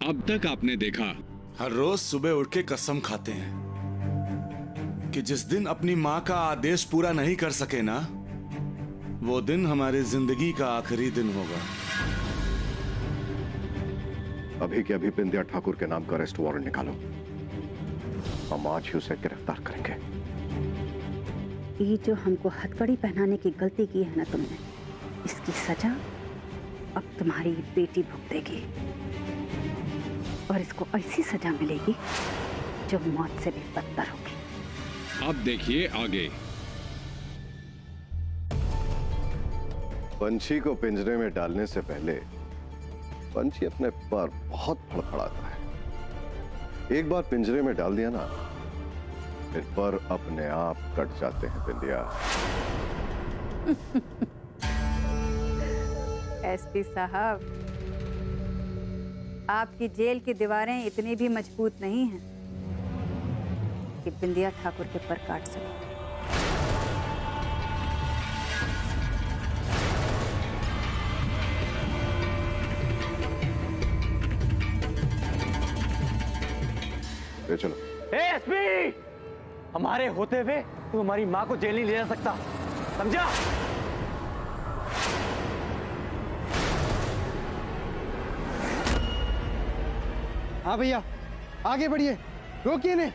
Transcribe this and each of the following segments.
अब तक आपने देखा। हर रोज सुबह उठ के कसम खाते हैं कि जिस दिन अपनी माँ का आदेश पूरा नहीं कर सके ना, वो दिन हमारी जिंदगी का आखिरी दिन होगा। अभी के अभी बिंदिया ठाकुर के नाम का अरेस्ट वारंट निकालो। हम आज ही उसे गिरफ्तार करेंगे। ये जो हमको हथकड़ी पहनाने की गलती की है ना तुमने, इसकी सजा अब तुम्हारी बेटी भुगतेगी। और इसको ऐसी सजा मिलेगी जो मौत से भी बदतर होगी। अब देखिए आगे। पंछी को पिंजरे में डालने से पहले पंछी अपने पर बहुत फड़फड़ाता है। एक बार पिंजरे में डाल दिया ना, फिर पर अपने आप कट जाते हैं बिंदिया। एसपी साहब, आपकी जेल की दीवारें इतनी भी मजबूत नहीं हैं कि बिंदिया ठाकुर के पर काट सके। चलो। एसपी, हमारे होते हुए तू हमारी माँ को जेल नहीं ले जा सकता, समझा? हाँ भैया, आगे बढ़िए, रोकिए ने।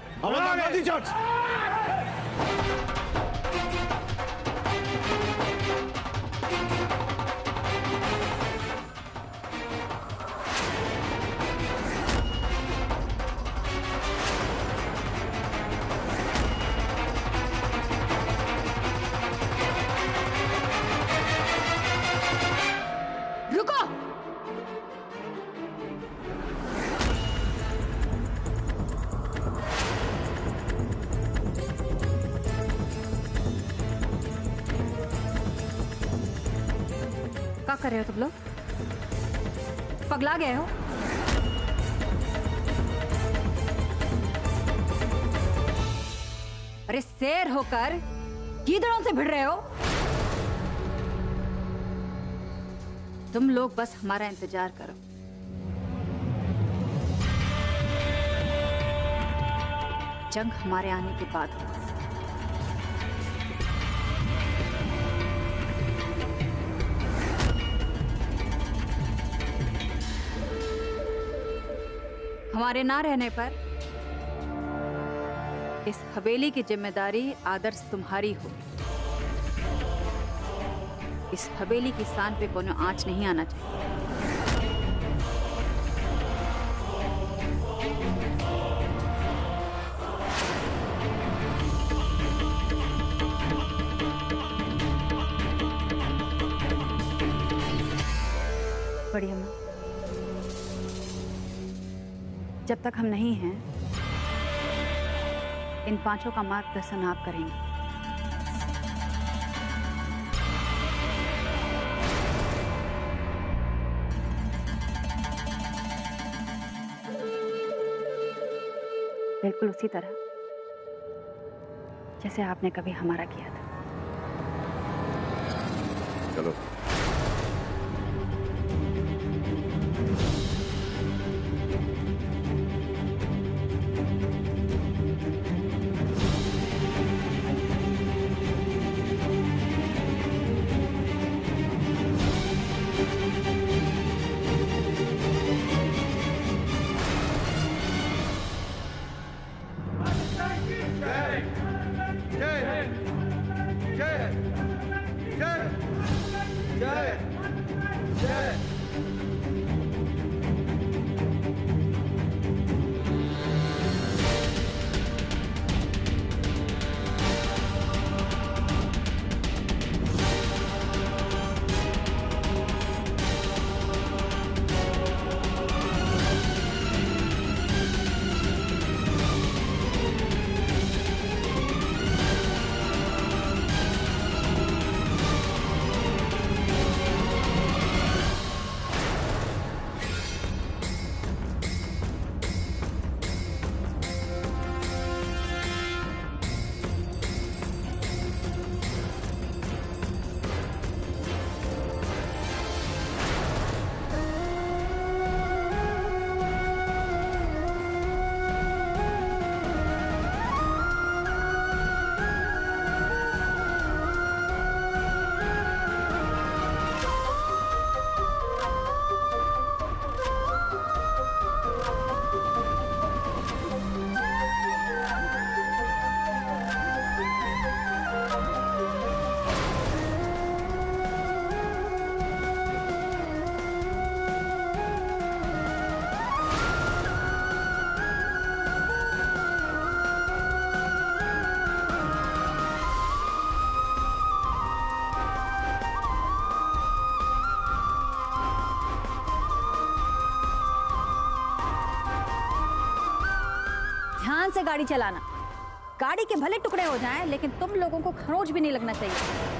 क्या कर रहे हो तुम लोग? पगला गए हो? अरे शेर होकर गीदड़ों से भिड़ रहे हो? तुम लोग बस हमारा इंतजार करो। जंग हमारे आने के बाद होगा। हमारे ना रहने पर इस हवेली की जिम्मेदारी आदर्श तुम्हारी होगी। इस हवेली की शान पे कोनो आंच नहीं आना चाहिए। बड़ी अम्मा, जब तक हम नहीं हैं, इन पांचों का मार्गदर्शन आप करेंगे। बिल्कुल उसी तरह जैसे आपने कभी हमारा किया था। चलो। ध्यान से गाड़ी चलाना। गाड़ी के भले टुकड़े हो जाएं, लेकिन तुम लोगों को खरोंच भी नहीं लगना चाहिए।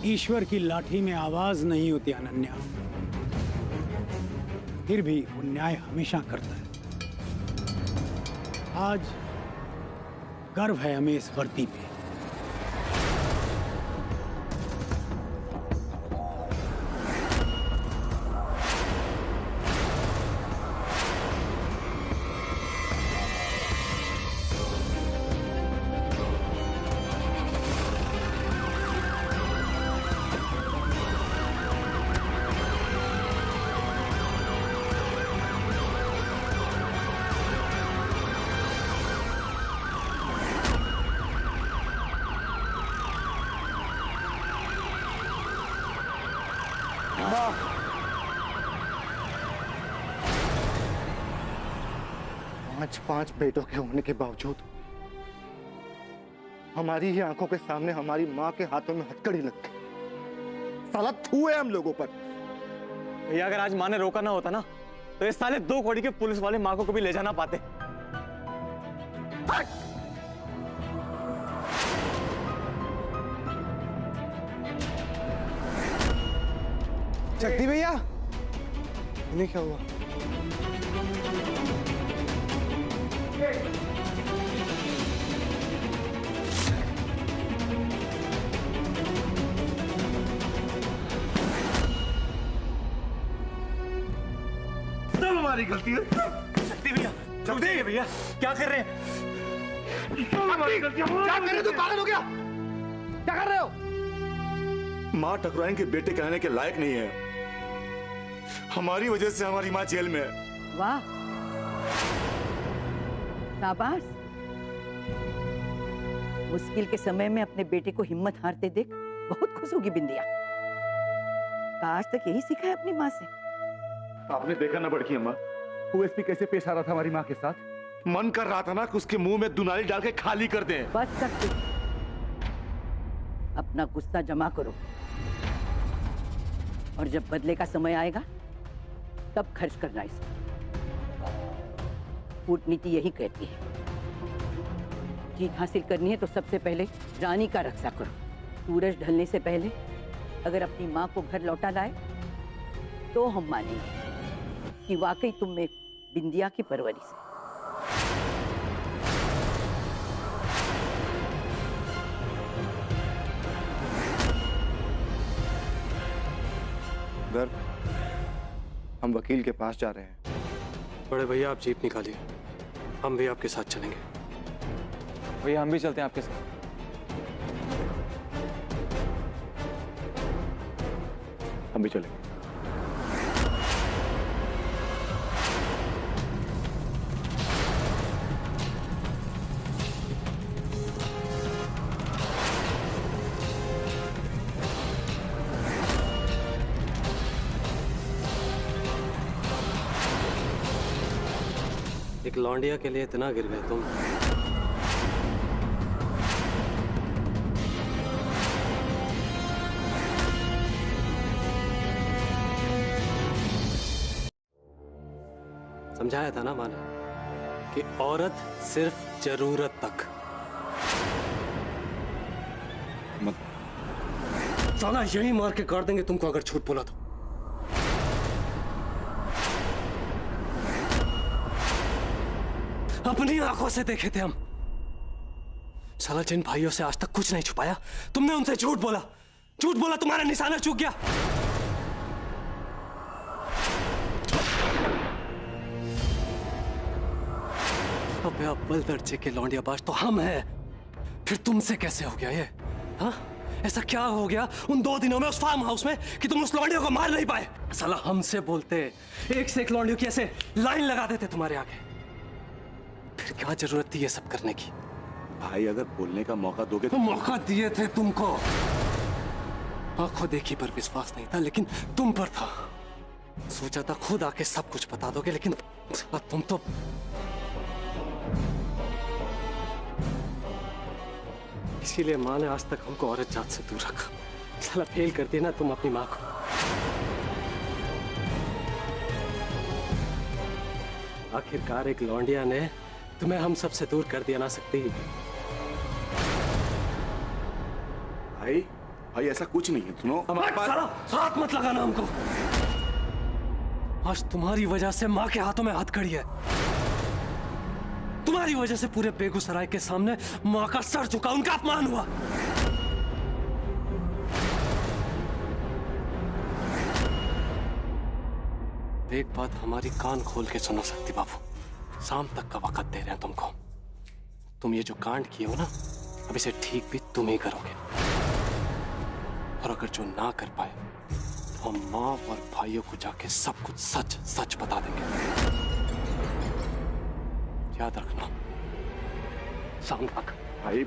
ईश्वर की लाठी में आवाज नहीं होती अनन्या, फिर भी वो न्याय हमेशा करता है। आज गर्व है हमें इस वर्दी पे। पांच बेटों के होने के बावजूद हमारी ही आंखों के सामने हमारी मां के हाथों में हथकड़ी लग गई। साला थू है हम लोगों पर। भैया अगर आज माँ ने रोका ना होता ना, तो इस साले 2 कौड़ी के पुलिस वाले माँ को कभी ले जाना पाते। शक्ति भैया, इन्हें क्या हुआ? सब हमारी गलती है। शक्ति भैया, शक्ति भैया, क्या कर रहे हैं? हमारी गलती है। क्या कर रहे हो? तू पागल हो गया? क्या कर रहे हो? माँ ठकुराइन के बेटे कहने के लायक नहीं है। हमारी वजह से हमारी माँ जेल में है। वाह, शाबाश। मुश्किल के समय में अपने बेटे को हिम्मत हारते देख बहुत खुश होगी बिंदिया। आज तक यही सीखा है अपनी माँ से। आपने देखा ना बड़की अम्मा, वो एसपी कैसे पेश आ रहा था हमारी माँ के साथ। मन कर रहा था ना कि उसके मुंह में दुनाली डाल के खाली कर दें। बस सकते, अपना गुस्सा जमा करो और जब बदले का समय आएगा तब खर्च करना इसको। कूटनीति यही कहती है, जीत हासिल करनी है तो सबसे पहले रानी का रक्षा करो। सूरज ढलने से पहले अगर अपनी माँ को घर लौटा लाए तो हम मानेंगे कि वाकई तुम में बिंदिया की परवरिश है। घर, हम वकील के पास जा रहे हैं। बड़े भैया आप जीप निकालिए, हम भी आपके साथ चलेंगे। भैया हम भी चलते हैं आपके साथ। हम भी चलेंगे। एक लौंडिया के लिए इतना गिर गए तुम? समझाया था ना माने कि औरत सिर्फ जरूरत तक। मत साला यही मार के काट देंगे तुमको अगर झूठ बोला तो। अपनी आंखों से देखे थे हम। साला जिन भाइयों से आज तक कुछ नहीं छुपाया, तुमने उनसे झूठ बोला। झूठ बोला, तुम्हारा निशाना चूक गया। अबे अव्वल दर्जे के लौंडियाबाज तो हम हैं, फिर तुमसे कैसे हो गया ये? हाँ, ऐसा क्या हो गया उन 2 दिनों में उस फार्म हाउस में कि तुम उस लौंडियों को मार नहीं पाए? साला हमसे बोलते, एक से एक लौंडियों की ऐसे लाइन लगा देते तुम्हारे आगे। फिर क्या जरूरत थी ये सब करने की? भाई अगर बोलने का मौका दोगे तो। मौका दिए थे तुमको, आंखों देखी पर विश्वास नहीं था, लेकिन तुम पर था। सोचा था खुद आके सब कुछ बता दोगे, लेकिन तुम तो इसीलिए माँ ने आज तक हमको औरत जात से दूर रखा। साला फेल कर दिया ना तुम अपनी माँ को। आखिरकार एक लौंडिया ने तुम्हें हम सबसे दूर कर दिया ना सकती। भाई ऐसा कुछ नहीं है, सुनो। साला हाथ मत लगाना हमको। आज तुम्हारी वजह से माँ के हाथों में हथकड़ी है। तुम्हारी वजह से पूरे बेगूसराय के सामने माँ का सर झुका, उनका अपमान हुआ। एक बात हमारी कान खोल के सुनो शक्ति बाबू, शाम तक का वक्त दे रहे हैं तुमको। तुम ये जो कांड किए हो ना, अब इसे ठीक भी तुम ही करोगे। और अगर जो ना कर पाए तो हम माँ और भाइयों को जाके सब कुछ सच सच बता देंगे। याद रखना, शाम तक। भाई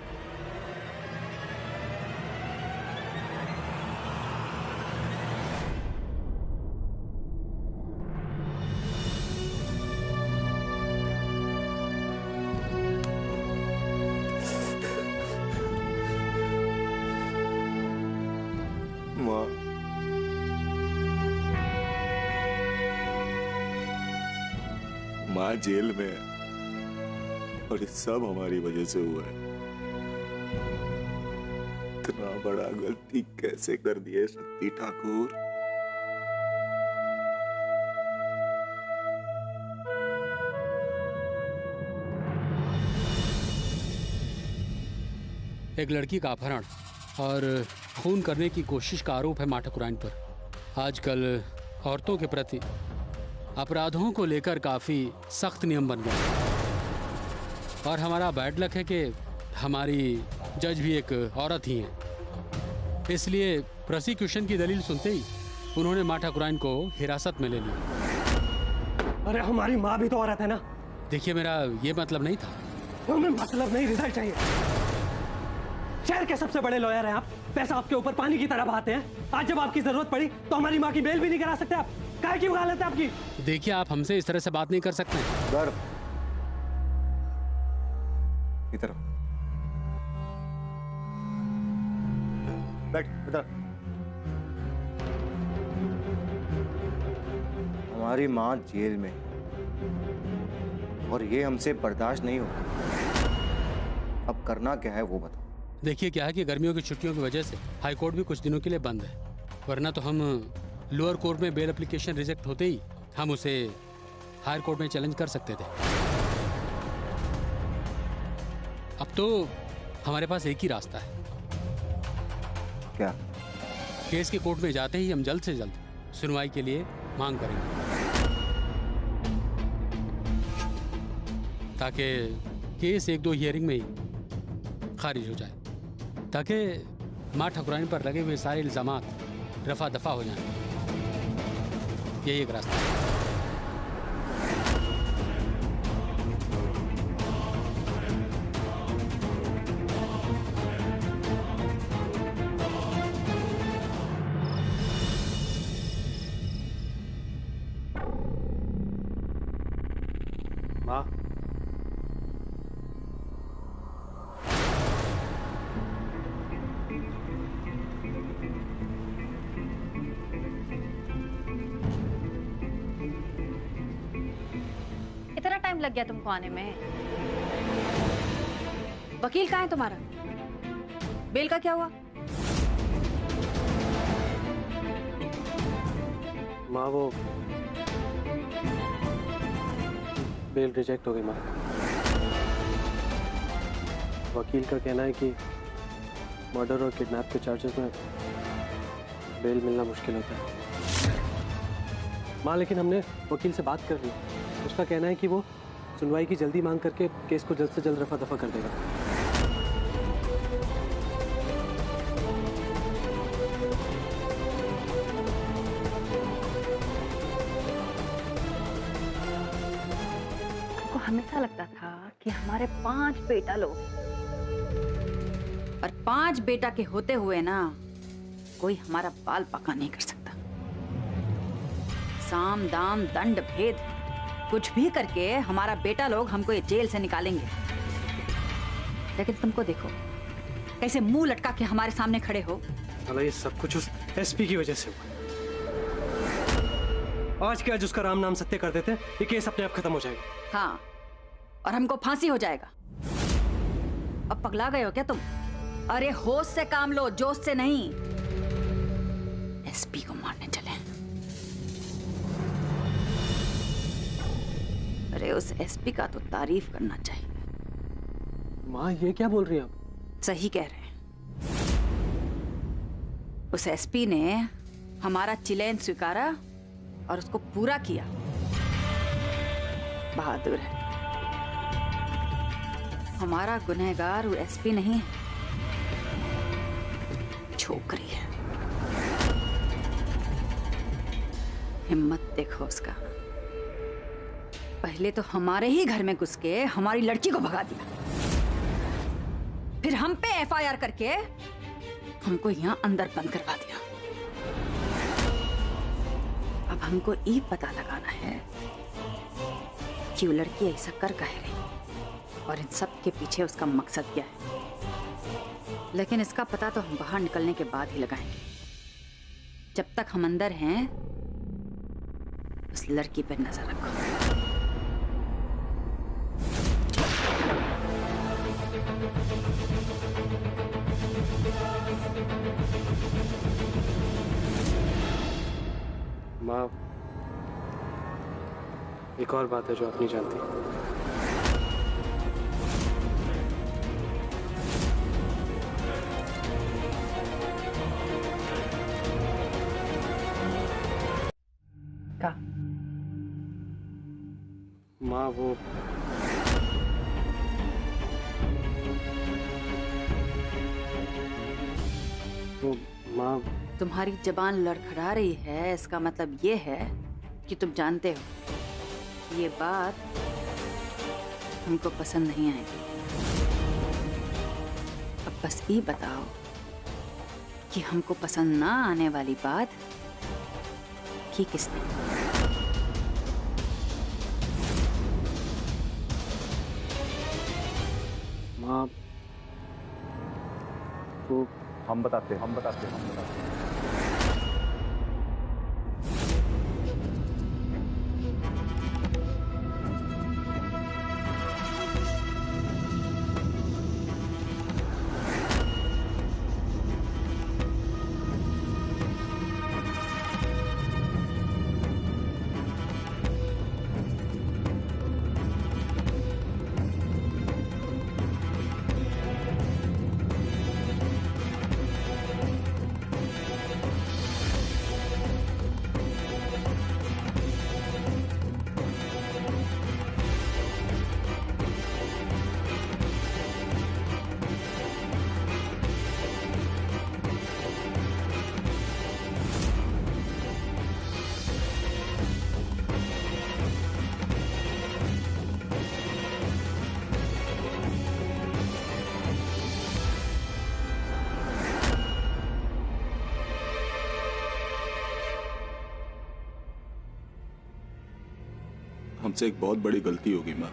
माँ जेल में है और ये सब हमारी वजह से हुआ है। इतना बड़ा गलती कैसे कर दी है शक्ति ठाकुर? एक लड़की का अपहरण और खून करने की कोशिश का आरोप है माँ ठाकुराइन पर। आजकल औरतों के प्रति अपराधों को लेकर काफी सख्त नियम बन गए और हमारा बैड लक है कि हमारी जज भी एक औरत ही है। इसलिए प्रोसिक्यूशन की दलील सुनते ही उन्होंने माँ ठाकुराइन को हिरासत में ले लिया। अरे हमारी माँ भी तो औरत है ना। देखिए, मेरा ये मतलब नहीं था। हमें मतलब नहीं, रिजल्ट चाहिए। शहर के सबसे बड़े लॉयर हैं आप, पैसा आपके ऊपर पानी की तरह बहाते हैं। आज जब आपकी जरूरत पड़ी तो हमारी माँ की बेल भी नहीं करा सकते आप। काहे की हालत है आपकी? देखिए, आप हमसे इस तरह से बात नहीं कर सकते। सर, इधर बैठ, इधर। हमारी माँ जेल में और ये हमसे बर्दाश्त नहीं होगा। अब करना क्या है वो बताओ। देखिए, क्या है कि गर्मियों की छुट्टियों की वजह से हाई कोर्ट भी कुछ दिनों के लिए बंद है, वरना तो हम लोअर कोर्ट में बेल एप्लीकेशन रिजेक्ट होते ही हम उसे हायर कोर्ट में चैलेंज कर सकते थे। अब तो हमारे पास एक ही रास्ता है। क्या? केस के कोर्ट में जाते ही हम जल्द से जल्द सुनवाई के लिए मांग करेंगे, ताकि केस 1-2 हियरिंग में ही खारिज हो जाए, ताकि माँ ठाकुराइन पर लगे हुए सारे इल्जामात रफा दफा हो जाएं। यही एक रास्ता है। माँ, टाइम लग गया तुमको आने में? वकील कहाँ है तुम्हारा? बेल का क्या हुआ? माँ वो बेल रिजेक्ट हो गई माँ। वकील का कहना है कि मर्डर और किडनैप के चार्जेस में बेल मिलना मुश्किल होता है माँ। लेकिन हमने वकील से बात कर ली, उसका कहना है कि वो सुनवाई की जल्दी मांग करके केस को जल्द से जल्द रफा दफा कर देगा। हमको हमेशा लगता था कि हमारे 5 बेटा लोग, और 5 बेटा के होते हुए ना कोई हमारा बाल पका नहीं कर सकता। साम दाम दंड भेद कुछ भी करके हमारा बेटा लोग हमको ये जेल से निकालेंगे। लेकिन तुमको देखो कैसे मुंह लटका के हमारे सामने खड़े हो। साला ये सब कुछ उस एसपी की वजह से हुआ। आज के आज उसका राम नाम सत्य कर देते, ये केस अपने आप खत्म हो जाएगा। हाँ, और हमको फांसी हो जाएगा। अब पगला गए हो क्या तुम? अरे होश से काम लो, जोश से नहीं। एसपी को मारने चले। अरे उस एसपी का तो तारीफ करना चाहिए। माँ ये क्या बोल रही हैं आप? सही कह रहे हैं। उस एसपी ने हमारा चैलेंज स्वीकारा और उसको पूरा किया। बहादुर है। हमारा गुनहगार वो एसपी नहीं है, छोकरी है। हिम्मत देखो उसका। पहले तो हमारे ही घर में घुस के हमारी लड़की को भगा दिया, फिर हम पे एफआईआर करके हमको यहाँ अंदर बंद करवा दिया। अब हमको ये पता लगाना है कि वो लड़की ऐसा कर काहे रही और इन सब के पीछे उसका मकसद क्या है। लेकिन इसका पता तो हम बाहर निकलने के बाद ही लगाएंगे। जब तक हम अंदर हैं उस लड़की पर नजर रखो। माँ एक और बात है जो आप नहीं जानती। का? माँ वो माँ तुम्हारी जबान लड़खड़ा रही है, इसका मतलब ये है कि तुम जानते हो ये बात हमको पसंद नहीं आएगी। अब बस ये बताओ कि हमको पसंद ना आने वाली बात की किसने? माँ वो हम बताते हैं। हमसे एक बहुत बड़ी गलती होगी माँ।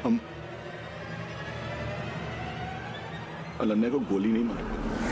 हम अनन्या को गोली नहीं मारी।